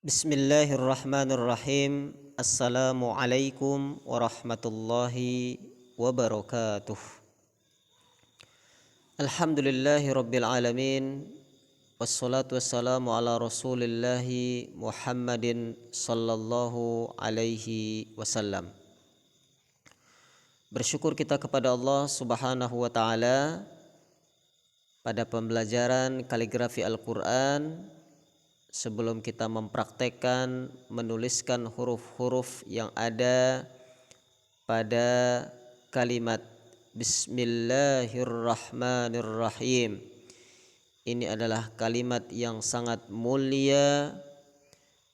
Bismillahirrahmanirrahim. Assalamualaikum warahmatullahi wabarakatuh. Alhamdulillahi rabbil alamin. Wassalatu wassalamu ala rasulillahi Muhammadin sallallahu alaihi wasallam. Bersyukur kita kepada Allah subhanahu wa ta'ala pada pembelajaran kaligrafi Al-Quran. Sebelum kita mempraktekkan menuliskan huruf-huruf yang ada pada kalimat Bismillahirrahmanirrahim. Ini adalah kalimat yang sangat mulia,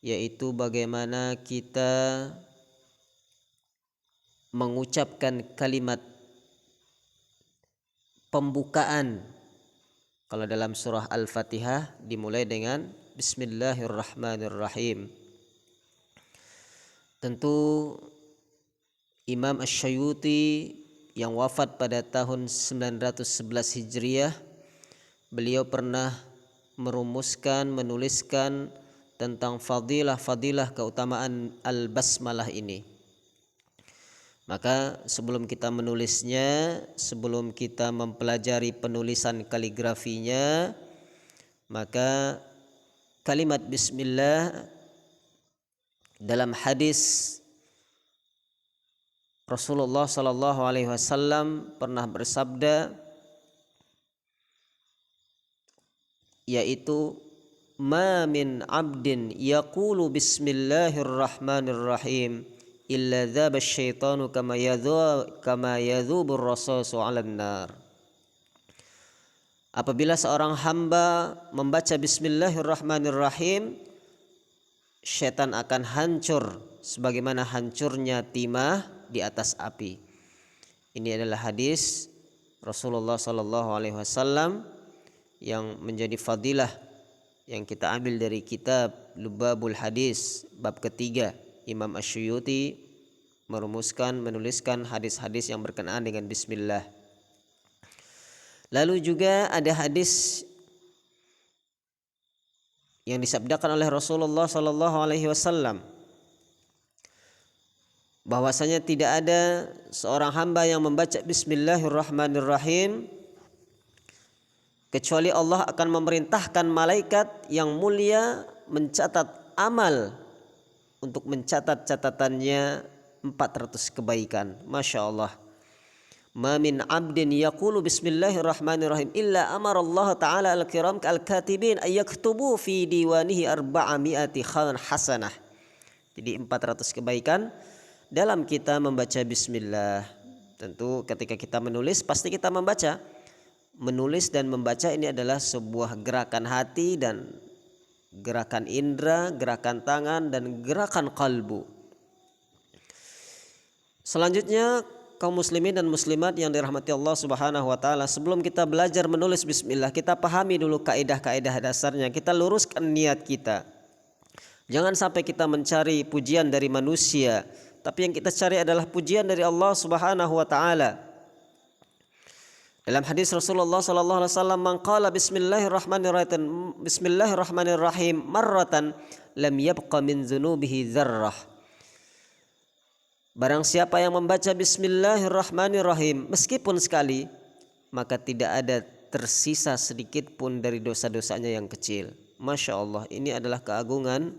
yaitu bagaimana kita mengucapkan kalimat pembukaan. Kalau dalam surah Al-Fatihah dimulai dengan Bismillahirrahmanirrahim. Tentu Imam Asy-Syafi'i yang wafat pada tahun 911 Hijriah, beliau pernah menuliskan tentang fadilah keutamaan Al-Basmalah ini. Maka sebelum kita menulisnya, sebelum kita mempelajari penulisan kaligrafinya, maka kalimat Bismillah dalam hadis Rasulullah sallallahu alaihi wasallam pernah bersabda, yaitu ma min abdin yaqulu bismillahirrahmanirrahim illa dzaba syaitanu kama yadzubur rasasu 'alan nar. Apabila seorang hamba membaca Bismillahirrahmanirrahim, syaitan akan hancur sebagaimana hancurnya timah di atas api. Ini adalah hadis Rasulullah sallallahu alaihi wasallam yang menjadi fadilah yang kita ambil dari kitab Lubabul Hadis bab ketiga. Imam Asy-Syafi'i menuliskan hadis-hadis yang berkenaan dengan Bismillah. Lalu juga ada hadis yang disabdakan oleh Rasulullah sallallahu alaihi wasallam bahwasanya tidak ada seorang hamba yang membaca Bismillahirrahmanirrahim kecuali Allah akan memerintahkan malaikat yang mulia mencatat amal untuk mencatat catatannya 400 kebaikan. Masya Allah. Ma min abdin yaqulu bismillahirrahmanirrahim illa amara Allah ta'ala al-kiram al-katibin ay yaktubu fi diwanihi 400 hasanah. Jadi 400 kebaikan dalam kita membaca bismillah. Tentu ketika kita menulis pasti kita membaca. Menulis dan membaca ini adalah sebuah gerakan hati dan gerakan indera, gerakan tangan, dan gerakan kalbu. Selanjutnya, kaum muslimin dan muslimat yang dirahmati Allah subhanahu wa ta'ala, sebelum kita belajar menulis bismillah, kita pahami dulu kaidah-kaidah dasarnya. Kita luruskan niat kita. Jangan sampai kita mencari pujian dari manusia, tapi yang kita cari adalah pujian dari Allah subhanahu wa ta'ala. Dalam hadis Rasulullah sallallahu alaihi wasallam, "Man qala bismillahirrahmanirrahim marratan lam yabqa min dzunubihi dzarrah." Barang siapa yang membaca bismillahirrahmanirrahim meskipun sekali, maka tidak ada tersisa sedikit pun dari dosa-dosanya yang kecil. Masya Allah, ini adalah keagungan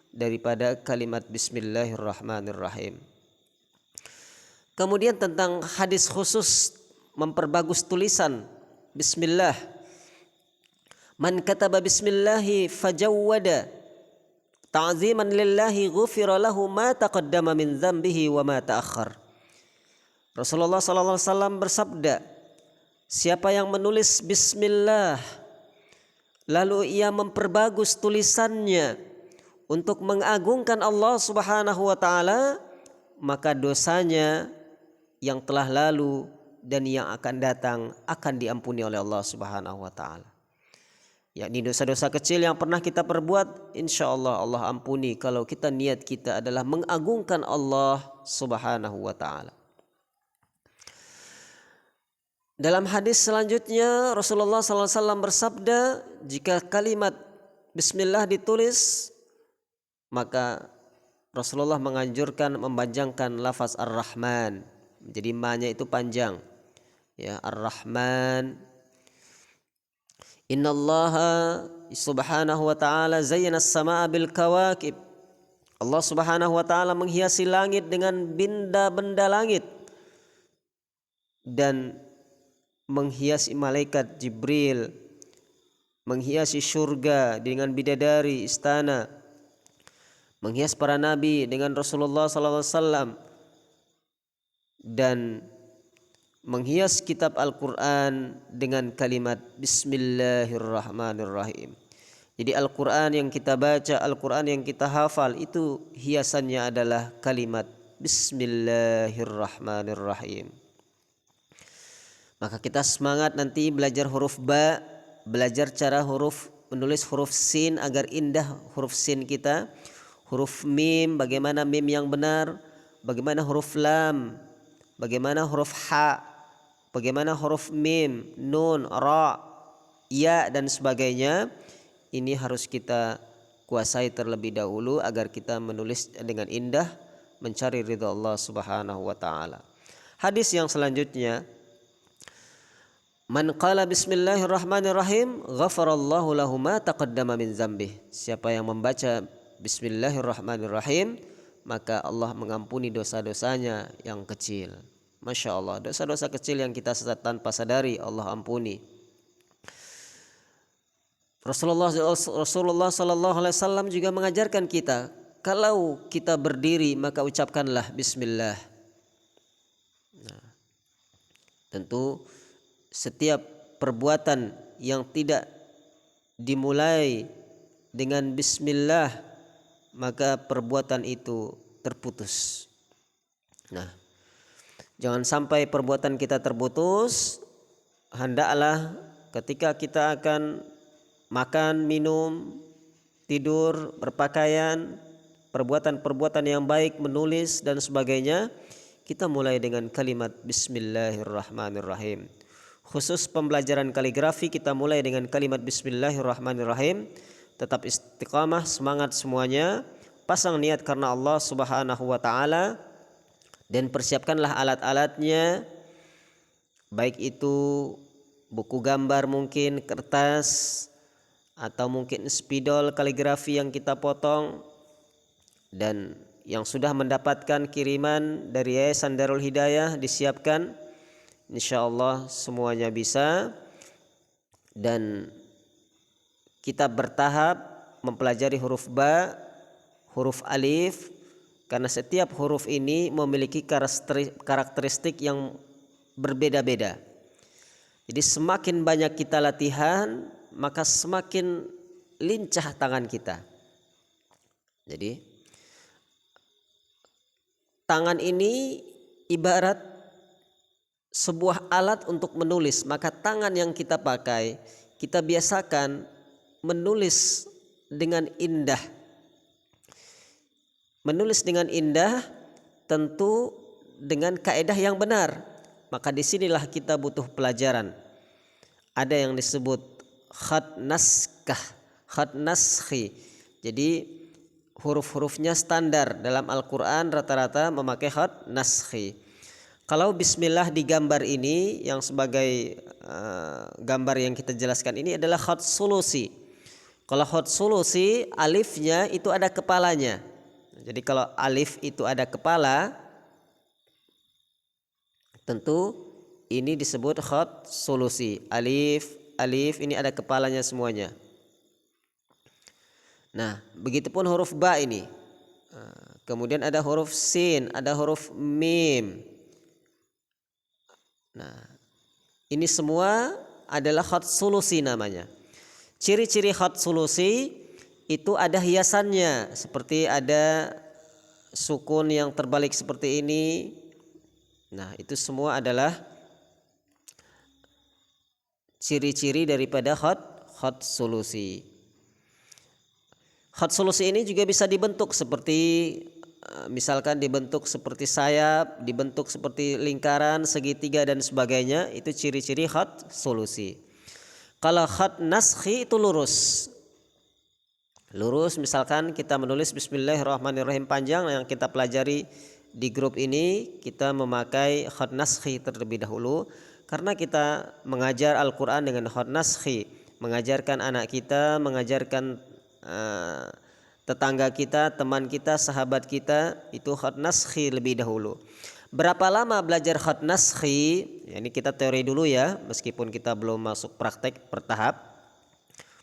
daripada kalimat bismillahirrahmanirrahim. Kemudian tentang hadis khusus memperbagus tulisan bismillah. Man kataba bismillahi fajawwada ta'ziman lillahi ghufira lahu ma taqaddama min dzambihi wa ma ta'akhkhar. Rasulullah sallallahu alaihi wasallam bersabda, siapa yang menulis bismillah lalu ia memperbagus tulisannya untuk mengagungkan Allah Subhanahu wa taala, maka dosanya yang telah lalu dan yang akan datang akan diampuni oleh Allah Subhanahu wa taala. Yakni dosa-dosa kecil yang pernah kita perbuat, insya Allah Allah ampuni kalau kita niat kita adalah mengagungkan Allah Subhanahu wa taala. Dalam hadis selanjutnya Rasulullah SAW, SAW, sallallahu alaihi wasallam bersabda, jika kalimat bismillah ditulis maka Rasulullah menganjurkan memanjangkan lafaz Ar-Rahman. Jadi ma-nya itu panjang. Ya, Ar-Rahman. Innallaha subhanahu wa ta'ala zayyana as-samaa'a bil kawakib. Allah subhanahu wa ta'ala menghiasi langit dengan benda-benda langit dan menghiasi malaikat Jibril, menghiasi surga dengan bidadari istana, menghias para nabi dengan Rasulullah SAW, dan menghias kitab Al-Quran dengan kalimat Bismillahirrahmanirrahim. Jadi Al-Quran yang kita baca, Al-Quran yang kita hafal, itu hiasannya adalah kalimat Bismillahirrahmanirrahim. Maka kita semangat nanti belajar huruf ba, belajar cara menulis huruf sin agar indah huruf sin kita. Huruf mim, bagaimana mim yang benar, bagaimana huruf lam, bagaimana huruf ha, bagaimana huruf mim, nun, ra, ya dan sebagainya. Ini harus kita kuasai terlebih dahulu agar kita menulis dengan indah, mencari ridha Allah Subhanahu wa taala. Hadis yang selanjutnya, man qala bismillahirrahmanirrahim ghafarallahu lahu ma taqaddama min dzambih. Siapa yang membaca bismillahirrahmanirrahim, maka Allah mengampuni dosa-dosanya yang kecil. Masya Allah, dosa-dosa kecil yang kita tanpa sadari Allah ampuni. Rasulullah Sallallahu Alaihi Wasallam juga mengajarkan kita, kalau kita berdiri maka ucapkanlah Bismillah. Nah, tentu setiap perbuatan yang tidak dimulai dengan Bismillah, maka perbuatan itu terputus. Nah, jangan sampai perbuatan kita terputus. Hendaklah ketika kita akan makan, minum, tidur, berpakaian, perbuatan-perbuatan yang baik, menulis dan sebagainya, kita mulai dengan kalimat Bismillahirrahmanirrahim. Khusus pembelajaran kaligrafi kita mulai dengan kalimat Bismillahirrahmanirrahim. Tetap istiqamah, semangat semuanya. Pasang niat karena Allah Subhanahu wa taala dan persiapkanlah alat-alatnya, baik itu buku gambar mungkin, kertas, atau mungkin spidol kaligrafi yang kita potong. Dan yang sudah mendapatkan kiriman dari Yayasan Darul Hidayah disiapkan, insyaallah semuanya bisa. Dan kita bertahap mempelajari huruf ba, huruf alif, karena setiap huruf ini memiliki karakteristik yang berbeda-beda. Jadi semakin banyak kita latihan, maka semakin lincah tangan kita. Jadi tangan ini ibarat sebuah alat untuk menulis. Maka tangan yang kita pakai, kita biasakan menulis dengan indah. Menulis dengan indah tentu dengan kaedah yang benar. Maka disinilah kita butuh pelajaran. Ada yang disebut khat naskah, khat naskhi. Jadi huruf-hurufnya standar dalam Al-Quran rata-rata memakai khat naskhi. Kalau bismillah di gambar ini yang sebagai gambar yang kita jelaskan ini adalah khat sulusi. Kalau khat sulusi alifnya itu ada kepalanya. Jadi kalau alif itu ada kepala, tentu ini disebut khat sulusi. Alif ini ada kepalanya semuanya. Nah, begitupun huruf ba ini. Kemudian ada huruf sin, ada huruf mim. Nah, ini semua adalah khat sulusi namanya. Ciri-ciri khat sulusi itu ada hiasannya, seperti ada sukun yang terbalik seperti ini. Nah, itu semua adalah ciri-ciri daripada khat sulusi. Khat sulusi ini juga bisa dibentuk seperti misalkan dibentuk seperti sayap, dibentuk seperti lingkaran, segitiga dan sebagainya. Itu ciri-ciri khat sulusi. Kalau khat naskhi itu lurus. lurus. Misalkan kita menulis Bismillahirrahmanirrahim panjang yang kita pelajari di grup ini, kita memakai khat naskhi terlebih dahulu karena kita mengajar Al-Quran dengan khat naskhi, mengajarkan anak kita, mengajarkan tetangga kita, teman kita, sahabat kita, itu khat naskhi lebih dahulu. Berapa lama belajar khat naskhi? Ini kita teori dulu ya, meskipun kita belum masuk praktek bertahap.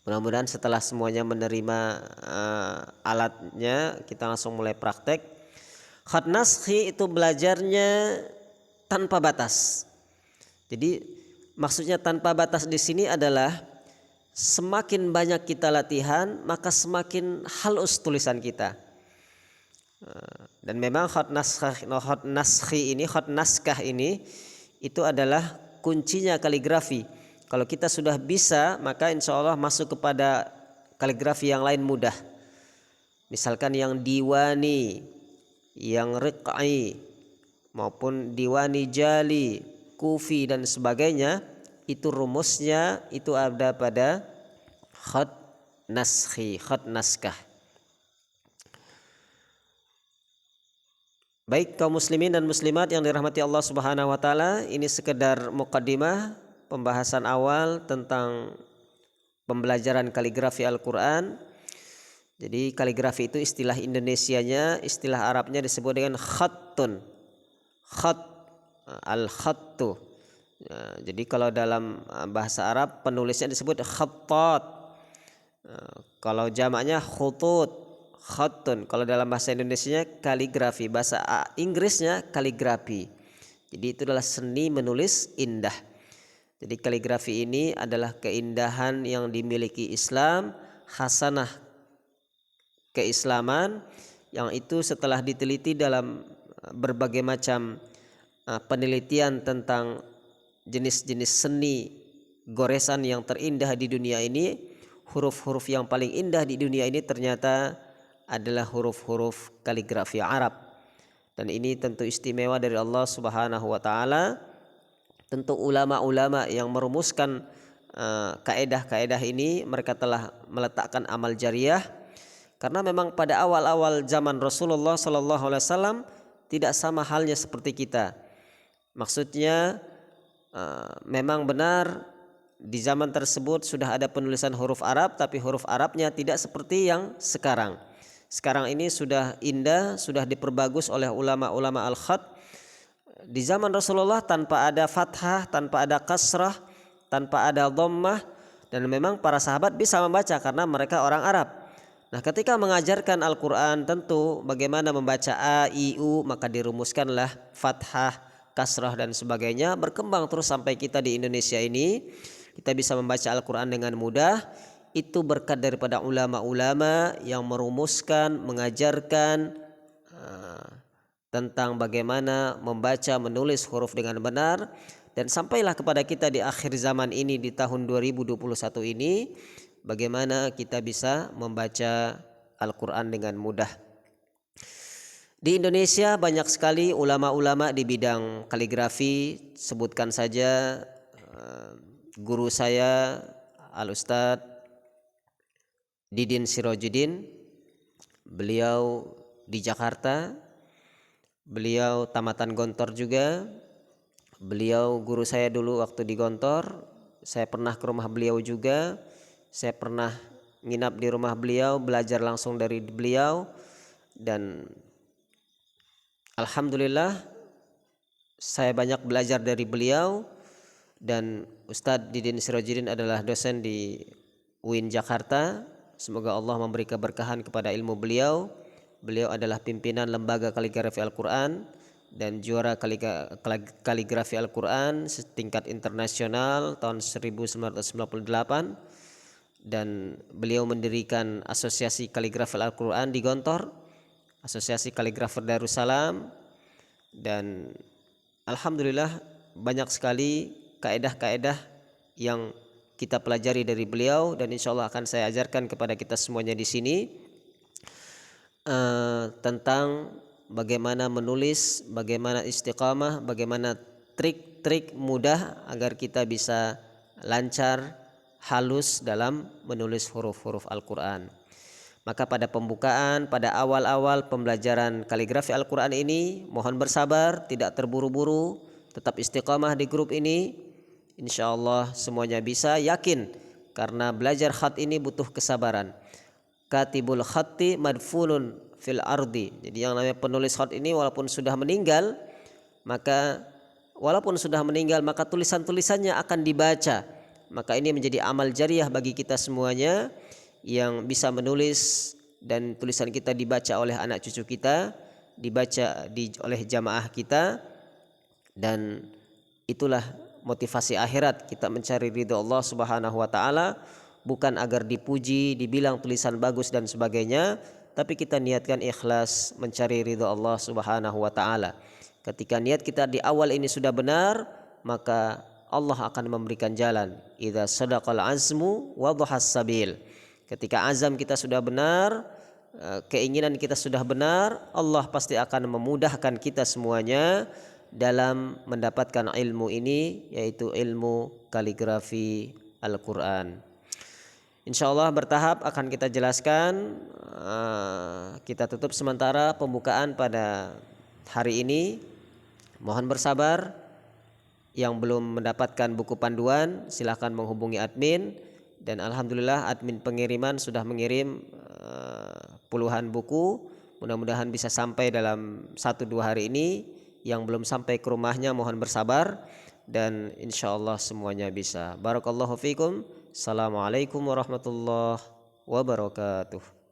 Mudah-mudahan setelah semuanya menerima alatnya, kita langsung mulai praktek. Khat naskhi itu belajarnya tanpa batas. Jadi maksudnya tanpa batas di sini adalah semakin banyak kita latihan, maka semakin halus tulisan kita. Dan memang khat naskah ini itu adalah kuncinya kaligrafi. Kalau kita sudah bisa, maka insya Allah masuk kepada kaligrafi yang lain mudah. Misalkan yang diwani, yang riq'i, maupun diwani jali, kufi dan sebagainya, itu rumusnya itu ada pada khat naskhi, khat naskah. Baik kaum muslimin dan muslimat yang dirahmati Allah Subhanahu wa taala, ini sekedar muqaddimah, pembahasan awal tentang pembelajaran kaligrafi Al-Qur'an. Jadi kaligrafi itu istilah Indonesianya, istilah Arabnya disebut dengan khattun. Khat, al-khattu. Jadi kalau dalam bahasa Arab penulisnya disebut khattat. Kalau jamaknya khutut, khattun. Kalau dalam bahasa Indonesianya kaligrafi, bahasa Inggrisnya kaligrafi. Jadi itu adalah seni menulis indah. Jadi kaligrafi ini adalah keindahan yang dimiliki Islam, hasanah keislaman, yang itu setelah diteliti dalam berbagai macam penelitian tentang jenis-jenis seni goresan yang terindah di dunia ini, huruf-huruf yang paling indah di dunia ini ternyata adalah huruf-huruf kaligrafi Arab. Dan ini tentu istimewa dari Allah Subhanahu wa taala. Tentu ulama-ulama yang merumuskan kaedah-kaedah ini, mereka telah meletakkan amal jariah. Karena memang pada awal-awal zaman Rasulullah SAW tidak sama halnya seperti kita. Maksudnya memang benar di zaman tersebut sudah ada penulisan huruf Arab, tapi huruf Arabnya tidak seperti yang sekarang. Sekarang ini sudah indah, sudah diperbagus oleh ulama-ulama al-khat. Di zaman Rasulullah tanpa ada fathah, tanpa ada kasrah, tanpa ada dhammah, dan memang para sahabat bisa membaca karena mereka orang Arab. Nah, ketika mengajarkan Al-Quran tentu bagaimana membaca A, I, U, maka dirumuskanlah fathah, kasrah dan sebagainya, berkembang terus sampai kita di Indonesia ini kita bisa membaca Al-Quran dengan mudah. Itu berkat daripada ulama-ulama yang merumuskan, mengajarkan tentang bagaimana membaca, menulis huruf dengan benar. Dan sampailah kepada kita di akhir zaman ini, di tahun 2021 ini, bagaimana kita bisa membaca Al-Quran dengan mudah. Di Indonesia banyak sekali ulama-ulama di bidang kaligrafi. Sebutkan saja guru saya Al-Ustadz Didin Sirojudin. Beliau di Jakarta. Beliau tamatan Gontor juga. Beliau guru saya dulu waktu di Gontor. Saya pernah ke rumah beliau juga. Saya pernah nginap di rumah beliau, belajar langsung dari beliau, dan alhamdulillah saya banyak belajar dari beliau. Dan Ustadz Didin Sirojudin adalah dosen di UIN Jakarta. Semoga Allah memberi keberkahan kepada ilmu beliau. Beliau adalah pimpinan lembaga kaligrafi Al-Quran dan juara kaligrafi Al-Quran setingkat internasional tahun 1998. Dan beliau mendirikan asosiasi kaligrafi Al-Quran di Gontor, asosiasi kaligrafer Darussalam, dan alhamdulillah banyak sekali kaedah-kaedah yang kita pelajari dari beliau, dan insya Allah akan saya ajarkan kepada kita semuanya di sini tentang bagaimana menulis, bagaimana istiqamah, bagaimana trik-trik mudah agar kita bisa lancar, halus dalam menulis huruf-huruf Al-Quran. Maka pada pembukaan, pada awal-awal pembelajaran kaligrafi Al-Quran ini, mohon bersabar, tidak terburu-buru, tetap istiqamah di grup ini. Insya Allah semuanya bisa, yakin, karena belajar khat ini butuh kesabaran. Katibul khatti madfunun fil ardi. Jadi yang namanya penulis khat ini walaupun sudah meninggal, maka tulisan-tulisannya akan dibaca. Maka ini menjadi amal jariah bagi kita semuanya yang bisa menulis, dan tulisan kita dibaca oleh anak cucu kita, dibaca oleh jamaah kita, dan itulah motivasi akhirat kita mencari ridho Allah Subhanahu wa taala, bukan agar dipuji, dibilang tulisan bagus dan sebagainya, tapi kita niatkan ikhlas mencari ridho Allah Subhanahu wa taala. Ketika niat kita di awal ini sudah benar, maka Allah akan memberikan jalan. Idza sadaqal azmu wadhahas sabil. Ketika azam kita sudah benar, keinginan kita sudah benar, Allah pasti akan memudahkan kita semuanya dalam mendapatkan ilmu ini, yaitu ilmu kaligrafi Al-Quran. Insyaallah bertahap akan kita jelaskan. Kita tutup sementara pembukaan pada hari ini. Mohon bersabar. Yang belum mendapatkan buku panduan silahkan menghubungi admin, dan alhamdulillah admin pengiriman sudah mengirim puluhan buku. Mudah-mudahan bisa sampai dalam 1-2 hari ini. Yang belum sampai ke rumahnya mohon bersabar, dan insyaallah semuanya bisa. Barakallahu fikum. Assalamualaikum warahmatullahi wabarakatuh.